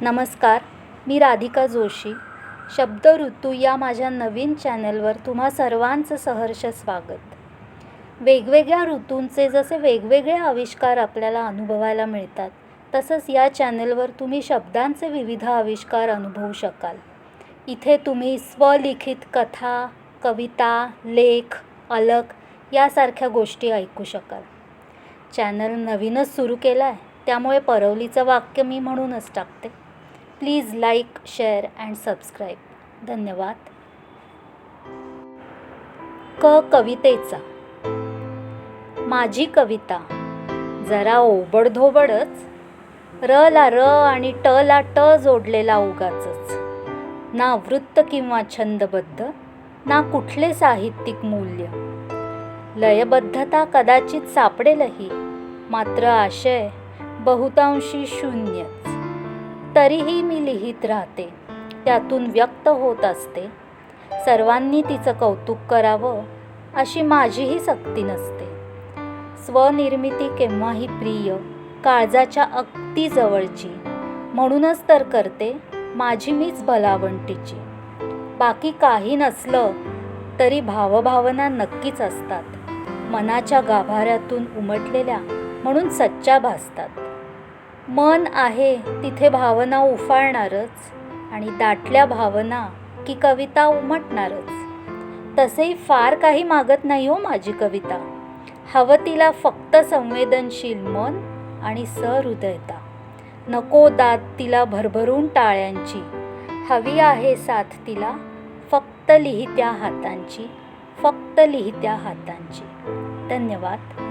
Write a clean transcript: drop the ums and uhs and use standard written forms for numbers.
नमस्कार, मी राधिका जोशी. शब्द ऋतू या माझ्या नवीन चॅनलवर तुम्हा सर्वांचं सहर्ष स्वागत. वेगवेगळ्या ऋतूंचे जसे वेगवेगळे आविष्कार आपल्याला अनुभवायला मिळतात, तसंच या चॅनलवर तुम्ही शब्दांचे विविध आविष्कार अनुभवू शकाल. इथे तुम्ही स्वलिखित कथा, कविता, लेख, अलक यासारख्या गोष्टी ऐकू शकाल. चॅनल नवीनच सुरू केला आहे, त्यामुळे परवलीचं वाक्य मी म्हणूनच टाकते. Please like, share and subscribe. धन्यवाद. कवितेचा. माझी कविता जरा ओबडधोबडच, र ला र आणि ट ला ट जोडलेला उगाचच. ना वृत्त किंवा छंदबद्ध, ना कुठले साहित्यिक मूल्य. लयबद्धता कदाचित सापडेलही, मात्र आशय बहुतांशी शून्यच. तरीही मी लिहित राहते, त्यातून व्यक्त होत असते. सर्वांनी तिचं कौतुक करावं अशी माझीही सक्ती नसते. स्वनिर्मिती केव्हाही प्रिय, काळजाच्या अगदी जवळची. म्हणूनच तर करते माझी मीच भलावंतीची. बाकी काही नसलं तरी भावभावना नक्कीच असतात. मनाच्या गाभाऱ्यातून उमटलेल्या म्हणून सच्च्या भासतात. मन आहे तिथे भावना उफाळणारच, आणि दाटल्या भावना की कविता उमटणारच. तसेही फार काही मागत नाही हो माझी कविता. हवं तिला फक्त संवेदनशील मन आणि सहृदयता. नको दाद तिला भरभरून टाळ्यांची. हवी आहे साथ तिला फक्त लिहित्या हातांची, फक्त लिहित्या हातांची. धन्यवाद.